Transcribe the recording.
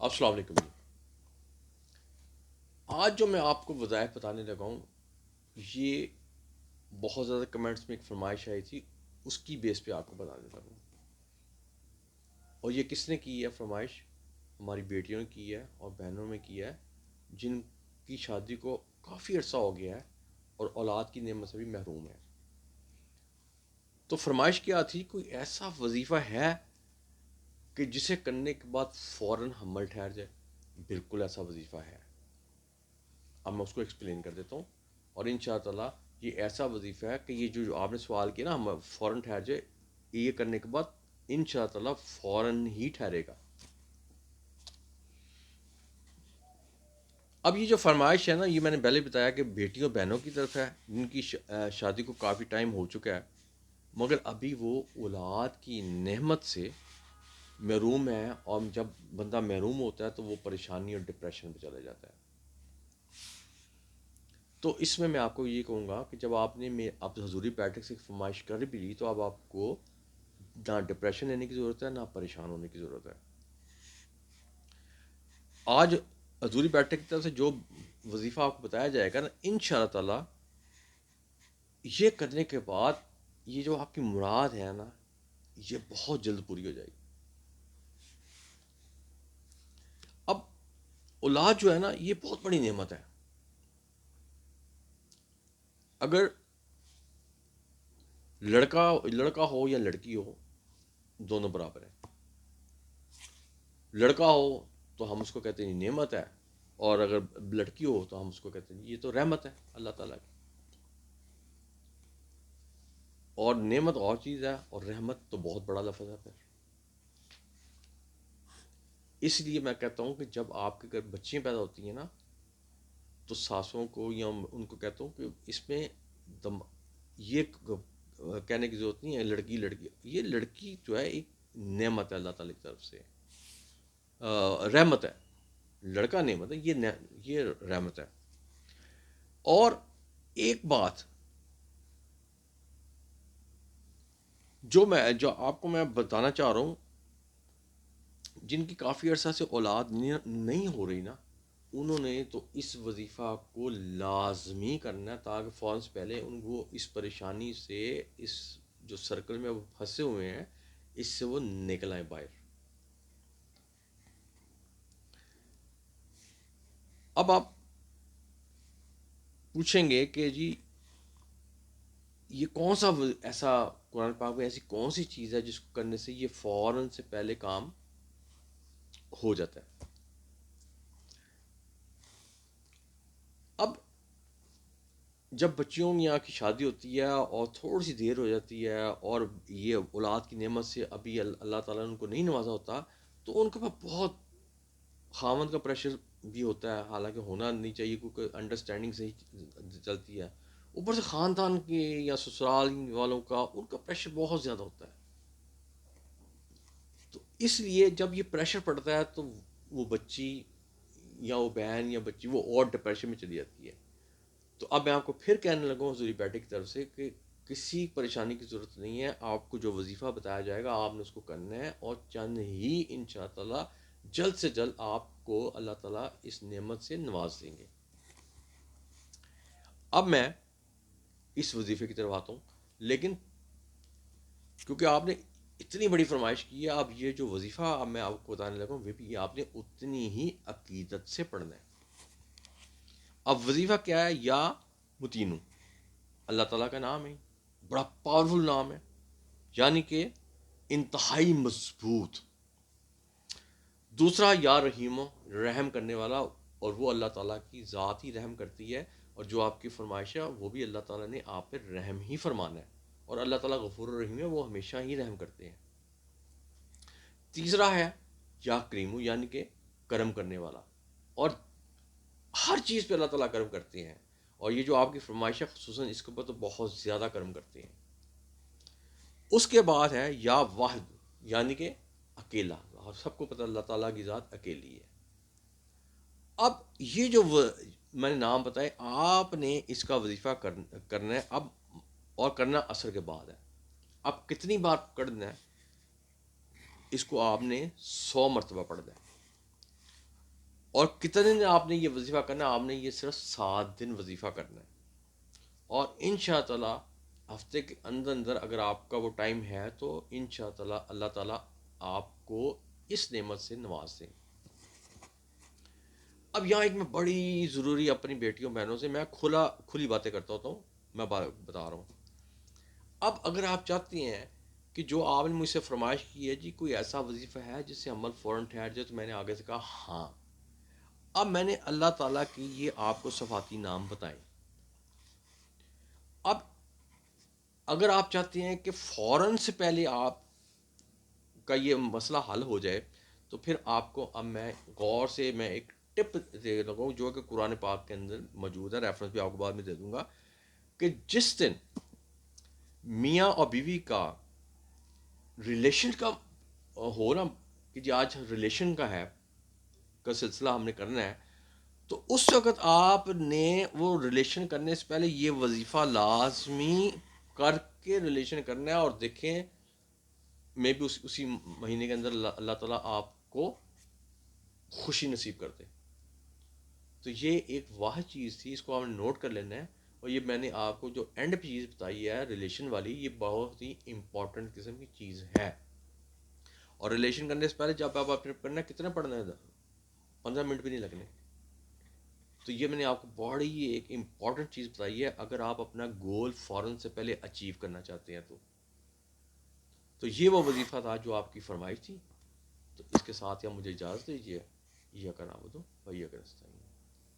السلام علیکم جی۔ آج جو میں آپ کو وظائف بتانے لگا ہوں، یہ بہت زیادہ کمنٹس میں ایک فرمائش آئی تھی، اس کی بیس پہ آپ کو بتانے لگا ہوں۔ اور یہ کس نے کی ہے فرمائش؟ ہماری بیٹیوں نے کی ہے اور بہنوں نے کی ہے، جن کی شادی کو کافی عرصہ ہو گیا ہے اور اولاد کی نعمت سے بھی محروم ہے۔ تو فرمائش کیا تھی؟ کوئی ایسا وظیفہ ہے کہ جسے کرنے کے بعد فوراً حمل ٹھہر جائے؟ بالکل ایسا وظیفہ ہے۔ اب میں اس کو ایکسپلین کر دیتا ہوں، اور ان شاء اللہ یہ ایسا وظیفہ ہے کہ یہ جو آپ نے سوال کیا نا، ہم فوراً ٹھہر جائے، یہ کرنے کے بعد ان شاء اللہ فوراً ہی ٹھہرے گا۔ اب یہ جو فرمائش ہے نا، یہ میں نے پہلے بتایا کہ بیٹیوں بہنوں کی طرف ہے، جن کی شادی کو کافی ٹائم ہو چکا ہے، مگر ابھی وہ اولاد کی نعمت سے محروم ہے، اور جب بندہ محروم ہوتا ہے تو وہ پریشانی اور ڈپریشن میں چلا جاتا ہے۔ تو اس میں آپ کو یہ کہوں گا کہ جب آپ نے اب حضوری بیٹھک سے فرمائش کر بھی لی، تو اب آپ کو نہ ڈپریشن لینے کی ضرورت ہے، نہ پریشان ہونے کی ضرورت ہے۔ آج حضوری بیٹھک کی طرف سے جو وظیفہ آپ کو بتایا جائے گا نا، ان شاء اللہ تعالیٰ یہ کرنے کے بعد یہ جو آپ کی مراد ہے نا، یہ بہت جلد پوری ہو جائے گی۔ اب اولاد جو ہے نا، یہ بہت بڑی نعمت ہے۔ اگر لڑکا ہو یا لڑکی ہو، دونوں برابر ہیں۔ لڑکا ہو تو ہم اس کو کہتے ہیں نعمت ہے، اور اگر لڑکی ہو تو ہم اس کو کہتے ہیں یہ تو رحمت ہے اللہ تعالیٰ کی۔ اور نعمت اور چیز ہے، اور رحمت تو بہت بڑا لفظ ہے پھر۔ اس لیے میں کہتا ہوں کہ جب آپ کے گھر بچیاں پیدا ہوتی ہیں نا، تو ساسوں کو یا ان کو کہتا ہوں کہ اس میں یہ کہنے کی ضرورت نہیں ہے لڑکی لڑکی، یہ لڑکی جو ہے ایک نعمت ہے اللہ تعالیٰ کی طرف سے، رحمت ہے۔ لڑکا نعمت ہے، یہ رحمت ہے۔ اور ایک بات جو آپ کو میں بتانا چاہ رہا ہوں، جن کی کافی عرصہ سے اولاد نہیں ہو رہی نا، انہوں نے تو اس وظیفہ کو لازمی کرنا ہے، تاکہ فوراً سے پہلے ان کو اس پریشانی سے، اس جو سرکل میں وہ پھنسے ہوئے ہیں، اس سے وہ نکل آئیں باہر۔ اب آپ پوچھیں گے کہ جی یہ کون سا ایسا قرآن پاک میں ایسی کون سی چیز ہے جس کو کرنے سے یہ فوراً سے پہلے کام ہو جاتا ہے؟ اب جب بچیوں یہاں کی شادی ہوتی ہے اور تھوڑی سی دیر ہو جاتی ہے، اور یہ اولاد کی نعمت سے ابھی اللہ تعالیٰ نے ان کو نہیں نوازا ہوتا، تو ان کے پاس بہت خاوند کا پریشر بھی ہوتا ہے، حالانکہ ہونا نہیں چاہیے کیونکہ انڈرسٹینڈنگ سے ہی چلتی ہے۔ اوپر سے خاندان کے یا سسرال والوں کا ان کا پریشر بہت زیادہ ہوتا ہے۔ تو اس لیے جب یہ پریشر پڑتا ہے تو وہ بچی یا وہ بہن یا بچی وہ اور ڈپریشن میں چلی جاتی ہے۔ تو اب میں آپ کو پھر کہنے لگا ہوں حضوری بیٹے کی طرف سے کہ کسی پریشانی کی ضرورت نہیں ہے، آپ کو جو وظیفہ بتایا جائے گا آپ نے اس کو کرنا ہے، اور چند ہی ان شاء اللہ جلد سے جلد آپ کو اللہ تعالیٰ اس نعمت سے نواز دیں گے۔ اب میں اس وظیفے کی طرف آتا ہوں، لیکن کیونکہ آپ نے اتنی بڑی فرمائش کی ہے، اب یہ جو وظیفہ اب میں آپ کو بتانے لگا ہوں، وہ بھی آپ نے اتنی ہی عقیدت سے پڑھنا ہے۔ اب وظیفہ کیا ہے؟ یا متینو، اللہ تعالیٰ کا نام ہے، بڑا پاورفل نام ہے، یعنی کہ انتہائی مضبوط۔ دوسرا یا رحیم، رحم کرنے والا، اور وہ اللہ تعالیٰ کی ذات ہی رحم کرتی ہے، اور جو آپ کی فرمائش ہے وہ بھی اللہ تعالیٰ نے آپ پہ رحم ہی فرمانا ہے، اور اللہ تعالیٰ غفور الرحیم ہے، وہ ہمیشہ ہی رحم کرتے ہیں۔ تیسرا ہے یا کریم، یعنی کہ کرم کرنے والا، اور ہر چیز پہ اللہ تعالیٰ کرم کرتے ہیں، اور یہ جو آپ کی فرمائش ہے خصوصاً اس کے اوپر تو بہت زیادہ کرم کرتے ہیں۔ اس کے بعد ہے یا واحد، یعنی کہ اکیلا، اور سب کو پتہ اللہ تعالیٰ کی ذات اکیلی ہے۔ اب یہ جو میں نے نام بتائے، آپ نے اس کا وظیفہ کرنا ہے اب، اور کرنا عصر کے بعد ہے۔ اب کتنی بار کرنا ہے؟ اس کو آپ نے 100 مرتبہ پڑھنا ہے۔ اور کتنے دن آپ نے یہ وظیفہ کرنا ہے؟ آپ نے یہ صرف 7 دن وظیفہ کرنا ہے، اور ان شاء تعالیٰ ہفتے کے اندر اندر اگر آپ کا وہ ٹائم ہے تو ان شاء تعالیٰ اللہ تعالیٰ آپ کو اس نعمت سے نواز دیں۔ اب یہاں ایک میں بڑی ضروری اپنی بیٹیوں بہنوں سے میں کھلی باتیں کرتا ہوتا ہوں، میں بتا رہا ہوں۔ اب اگر آپ چاہتی ہیں کہ جو آپ نے مجھ سے فرمائش کی ہے جی کوئی ایسا وظیفہ ہے جس سے عمل فوراً ٹھہر جائے، تو میں نے آگے سے کہا ہاں۔ اب میں نے اللہ تعالیٰ کی یہ آپ کو صفاتی نام بتائیں۔ اب اگر آپ چاہتے ہیں کہ فوراً سے پہلے آپ کا یہ مسئلہ حل ہو جائے، تو پھر آپ کو اب میں غور سے میں ایک ٹپ دے لگا ہوں جو کہ قرآن پاک کے اندر موجود ہے، ریفرنس بھی آپ کو بعد میں دے دوں گا، کہ جس دن میاں اور بیوی کا ریلیشن کا ہو نا، کہ جی آج ریلیشن کا سلسلہ ہم نے کرنا ہے، تو اس وقت آپ نے وہ ریلیشن کرنے سے پہلے یہ وظیفہ لازمی کر کے ریلیشن کرنا ہے، اور دیکھیں میں بھی اسی مہینے کے اندر اللہ تعالیٰ آپ کو خوشی نصیب کرتے۔ تو یہ ایک واحد چیز تھی، اس کو آپ نے نوٹ کر لینا ہے۔ اور یہ میں نے آپ کو جو اینڈ پہ چیز بتائی ہے ریلیشن والی، یہ بہت ہی امپورٹنٹ قسم کی چیز ہے۔ اور ریلیشن کرنے سے پہلے جب آپ کرنا ہے کتنا پڑھنا ہے، 15 منٹ بھی نہیں لگنے۔ تو یہ میں نے آپ کو بڑی ایک امپورٹنٹ چیز بتائی ہے، اگر آپ اپنا گول فوراً سے پہلے اچیو کرنا چاہتے ہیں تو یہ وہ وظیفہ تھا جو آپ کی فرمائش تھی۔ تو اس کے ساتھ ہی آپ مجھے اجازت دیجیے، یہ کرنا وہ تو وہی اگر